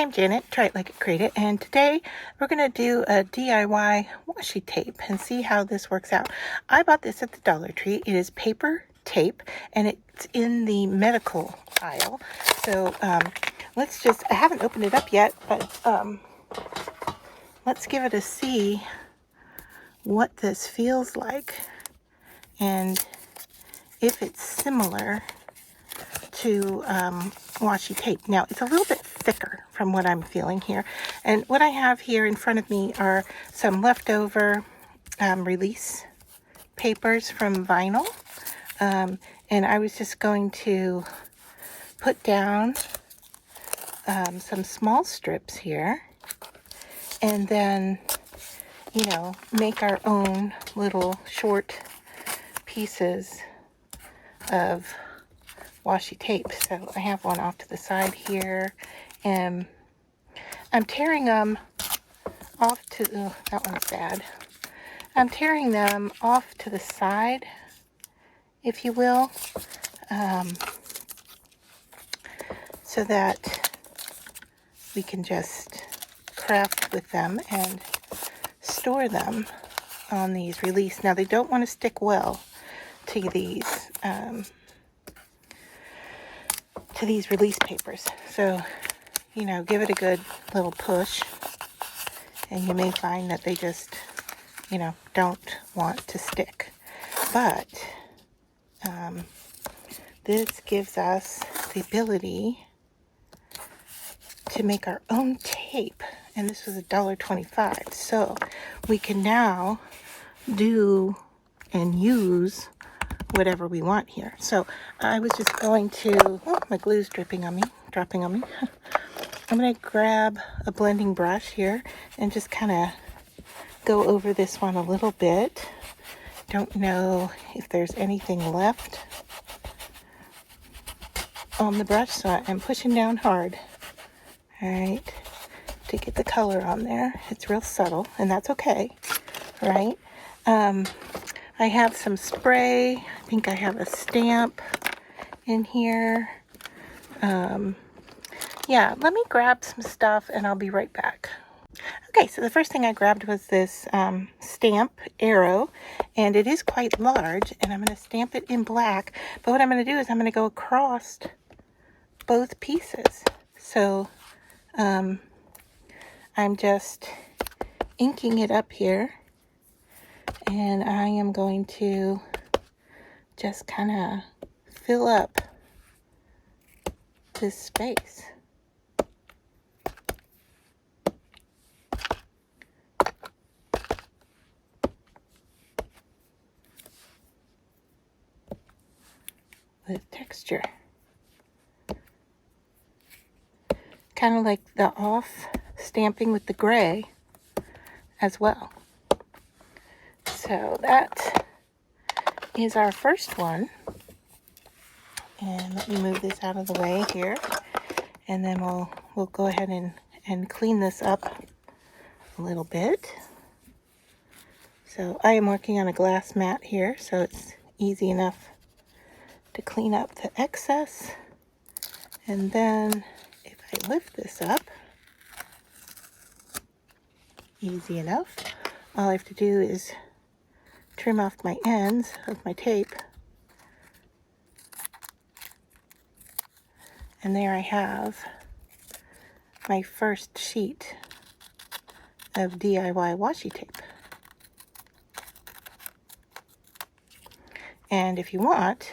I'm Janet, Try It Like It, Create It, and today we're going to do a DIY washi tape and see how this works out. I bought this at the Dollar Tree. It is paper tape, and it's in the medical aisle. So let's just, I haven't opened it up yet, but let's give it a see what this feels like and if it's similar to washi tape. Now, it's a little bit thicker from what I'm feeling here. And what I have here in front of me are some leftover release papers from vinyl. And I was just going to put down some small strips here and then, you know, make our own little short pieces of washi tape. So I have one off to the side here, and I'm tearing them off to, oh, that one's bad. I'm tearing them off to the side, if you will, so that we can just craft with them and store them on these release. Now, they don't want to stick well to these release papers. So, you know, give it a good little push and you may find that they just, you know, don't want to stick. But this gives us the ability to make our own tape, and this was $1.25. So we can now do and use whatever we want here. So I was just going to, oh, my glue's dropping on me. I'm going to grab a blending brush here and just kind of go over this one a little bit. Don't know if there's anything left on the brush, so I'm pushing down hard, all right, to get the color on there. It's real subtle, and that's okay, right? I have some spray. I think I have a stamp in here. Yeah, let me grab some stuff and I'll be right back. Okay, so the first thing I grabbed was this stamp arrow, and it is quite large, and I'm going to stamp it in black. But what I'm going to do is I'm going to go across both pieces. So I'm just inking it up here. And I am going to just kind of fill up this space. With texture. Kind of like the off stamping with the gray as well. So that is our first one. And let me move this out of the way here. And then we'll go ahead and clean this up a little bit. So I am working on a glass mat here, so it's easy enough to clean up the excess. And then if I lift this up, easy enough. All I have to do is trim off my ends of my tape, and there I have my first sheet of DIY washi tape. And if you want,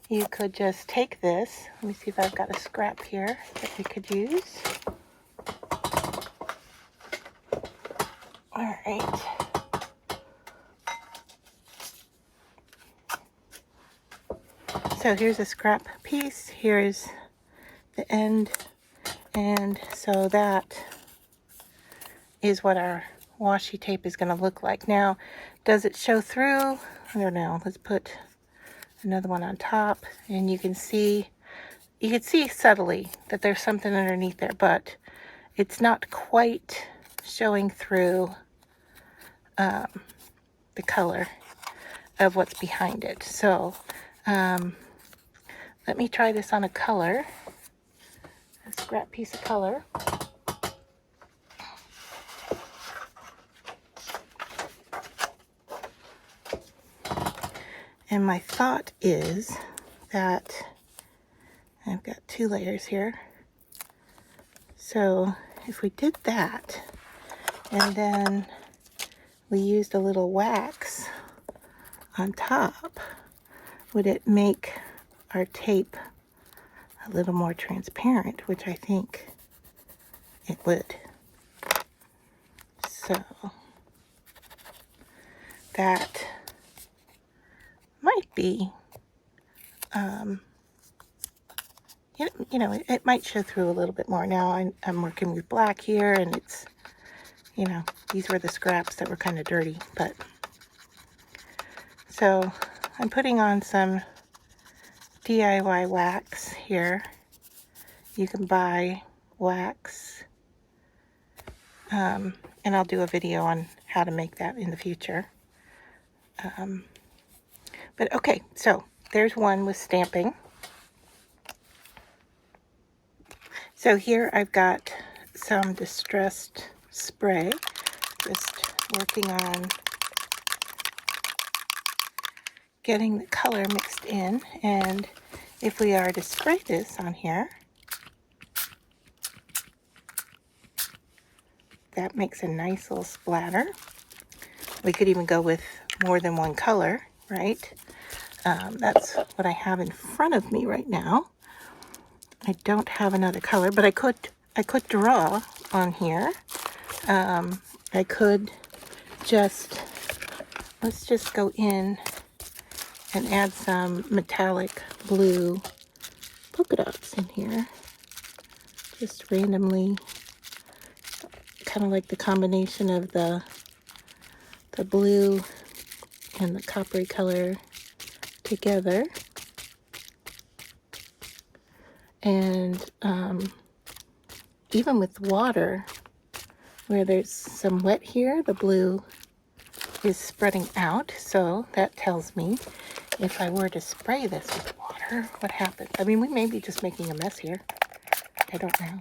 you could just take this. Let me see if I've got a scrap here that we could use. All right. So here's a scrap piece, here's the end, and so that is what our washi tape is going to look like. Now, does it show through? I don't know. Let's put another one on top, and you can see subtly that there's something underneath there, but it's not quite showing through the color of what's behind it. So let me try this on a color. a scrap piece of color. And my thought is that I've got 2 layers here. So if we did that, and then we used a little wax on top, would it make our tape a little more transparent, which I think it would. So that might be, you know, it might show through a little bit more. Now I'm working with black here, and it's, you know, these were the scraps that were kind of dirty, but so I'm putting on some DIY wax here. You can buy wax, and I'll do a video on how to make that in the future. But okay, so there's one with stamping. So here I've got some distressed spray, just working on getting the color mixed in. And if we are to spray this on here, that makes a nice little splatter. We could even go with more than one color, right? That's what I have in front of me right now. I don't have another color, but I could draw on here. I could just, let's just go in and add some metallic blue polka dots in here. Just randomly, kind of like the combination of the blue and the coppery color together. And even with water, where there's some wet here, the blue is spreading out. So that tells me if I were to spray this with water, what happens? I mean, we may be just making a mess here. I don't know.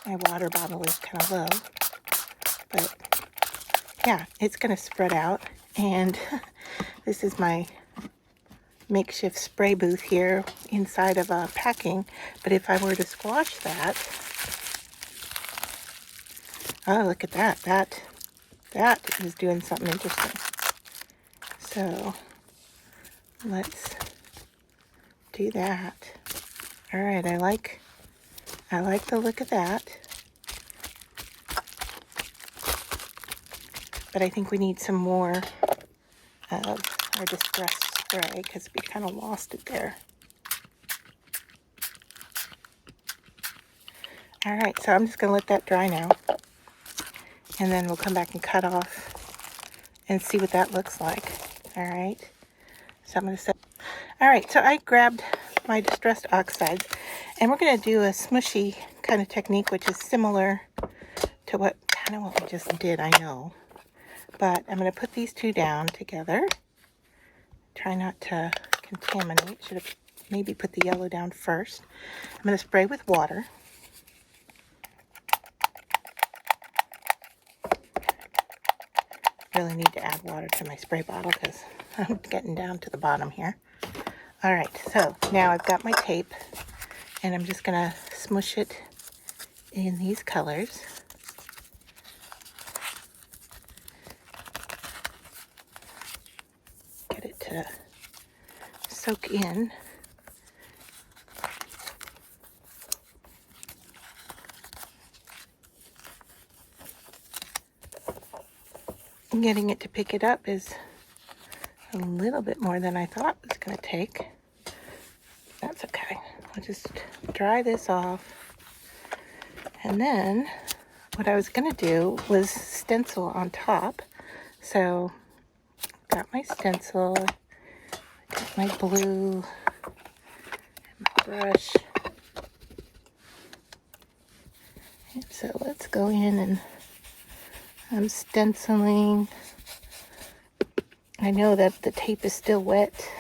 My water bottle is kind of low. But yeah, it's going to spread out. And this is my makeshift spray booth here inside of a packing. But if I were to squash that, oh, look at that. That is doing something interesting. So let's do that. All right, I like the look of that. But I think we need some more of our distressed spray because we kind of lost it there. All right, so I'm just going to let that dry now. And then we'll come back and cut off and see what that looks like. All right. So I'm going to set. All right, so I grabbed my distressed oxides, and we're going to do a smushy kind of technique, which is similar to what we just did, I know. But I'm going to put these two down together. Try not to contaminate. Should have maybe put the yellow down first. I'm going to spray with water. Really need to add water to my spray bottle because I'm getting down to the bottom here. All right, so now I've got my tape, and I'm just going to smush it in these colors. Get it to soak in. Getting it to pick it up is a little bit more than I thought it was going to take. That's okay. I'll just dry this off. And then what I was going to do was stencil on top. So got my stencil, got my blue, my brush. And so let's go in and I'm stenciling. I know that the tape is still wet,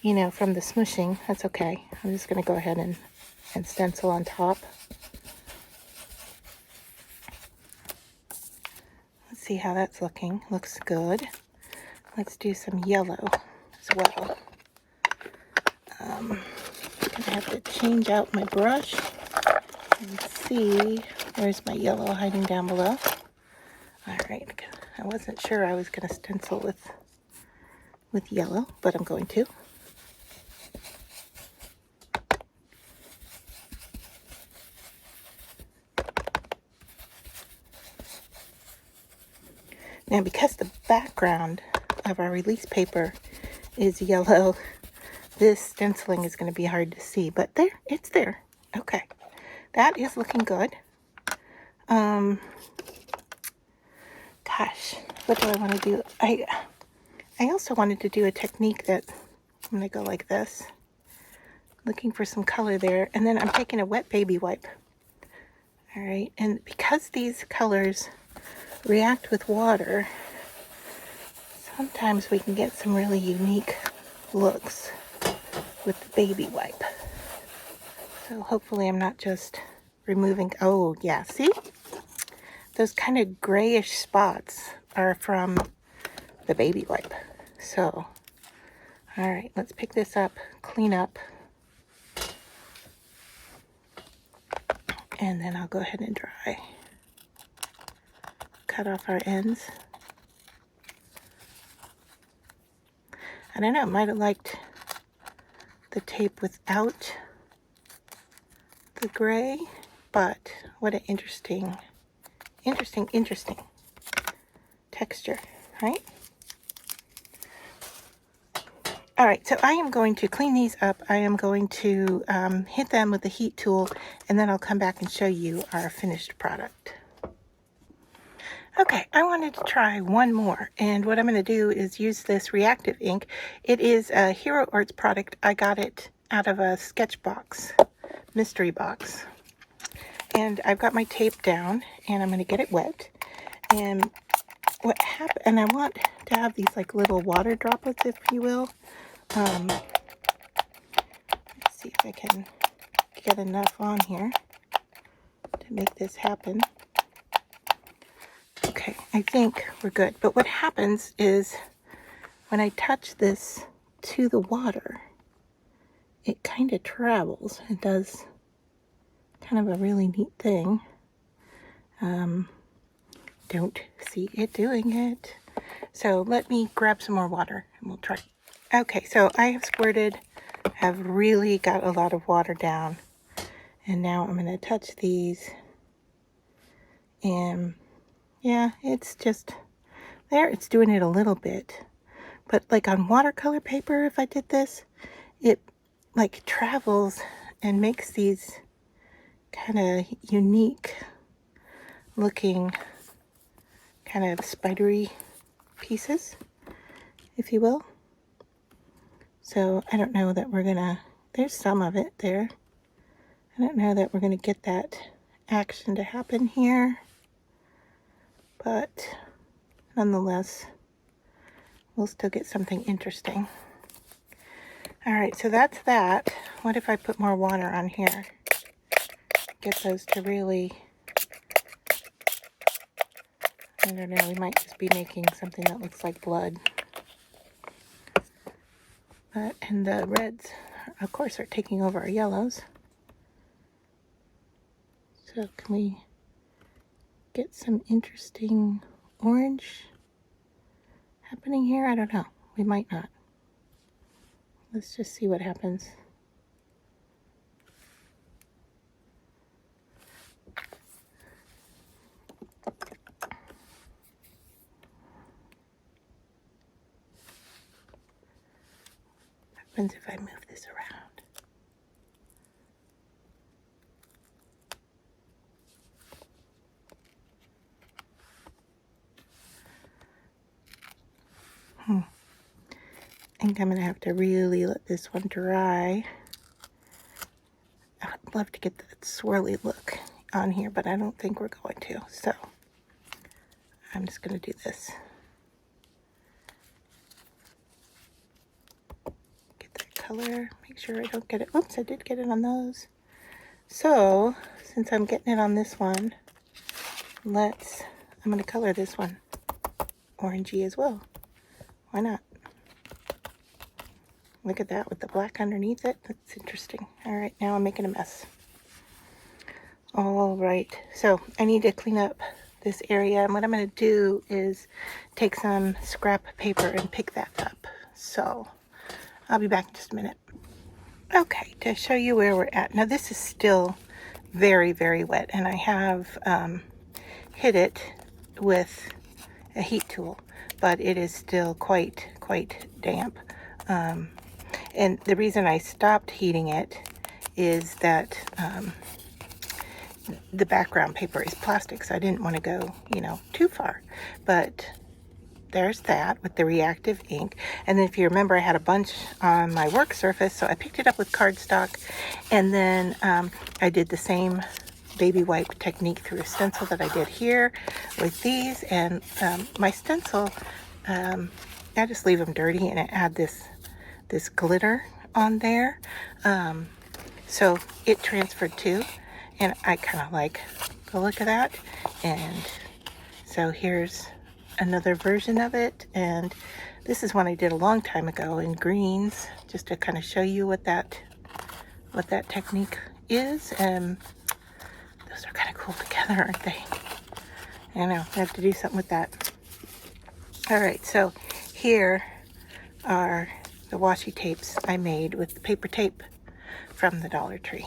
you know, from the smooshing. That's okay. I'm just going to go ahead and stencil on top. Let's see how that's looking. Looks good. Let's do some yellow as well. I have to change out my brush and see where's my yellow hiding down below. All right, I wasn't sure I was going to stencil with yellow, but I'm going to. Now, because the background of our release paper is yellow, this stenciling is going to be hard to see, but there, it's there. Okay, that is looking good. Gosh, what do I want to do? I also wanted to do a technique that I'm going to go like this, looking for some color there, and then I'm taking a wet baby wipe. All right, and because these colors react with water, sometimes we can get some really unique looks with the baby wipe. So hopefully I'm not just removing, oh yeah, see? Those kind of grayish spots are from the baby wipe. So, all right, let's pick this up, clean up, and then I'll go ahead and dry. Cut off our ends. I don't know, I might have liked the tape without the gray, but what an interesting texture, right? All right, so I am going to clean these up. I am going to hit them with the heat tool, and then I'll come back and show you our finished product. Okay, I wanted to try one more, and what I'm going to do is use this reactive ink. It is a Hero Arts product. I got it out of a sketch box, mystery box. And I've got my tape down, and I'm going to get it wet. And what happened, and I want to have these like little water droplets, if you will. Let's see if I can get enough on here to make this happen. Okay, I think we're good. But what happens is when I touch this to the water, it kind of travels. It does kind of a really neat thing. Don't see it doing it. So let me grab some more water and we'll try. Okay, so I have squirted, have really got a lot of water down. And now I'm going to touch these. And yeah, it's just there. It's doing it a little bit. But like on watercolor paper, if I did this, it like travels and makes these kind of unique looking kind of spidery pieces, if you will. So I don't know that we're gonna, there's some of it there. I don't know that we're gonna get that action to happen here, but nonetheless, we'll still get something interesting. All right, so that's that. What if I put more water on here? Get those to really, I don't know, we might just be making something that looks like blood. But, and the reds, of course, are taking over our yellows. So can we get some interesting orange happening here? I don't know. We might not. Let's just see what happens. What happens if I move this around? I think I'm going to have to really let this one dry. I'd love to get that swirly look on here, but I don't think we're going to. So I'm just going to do this. Get that color. Make sure I don't get it. Oops, I did get it on those. So, since I'm getting it on this one, I'm going to color this one orangey as well. Why not? Look at that with the black underneath it. That's interesting. All right, now I'm making a mess. All right, so I need to clean up this area, and what I'm going to do is take some scrap paper and pick that up. So I'll be back in just a minute. Okay, to show you where we're at. Now this is still very, very wet, and I have hit it with a heat tool, but it is still quite damp. And the reason I stopped heating it is that the background paper is plastic, so I didn't want to go, too far. But there's that with the reactive ink. And then if you remember, I had a bunch on my work surface, so I picked it up with cardstock, and then I did the same baby wipe technique through a stencil that I did here with these. And my stencil, I just leave them dirty, and I add this glitter on there. So it transferred too, and I kind of like the look of that. And so here's another version of it, and this is one I did a long time ago in greens, just to kind of show you what that technique is. And those are kind of cool together, aren't they? I know, I have to do something with that. All right, so here are the washi tapes I made with the paper tape from the Dollar Tree.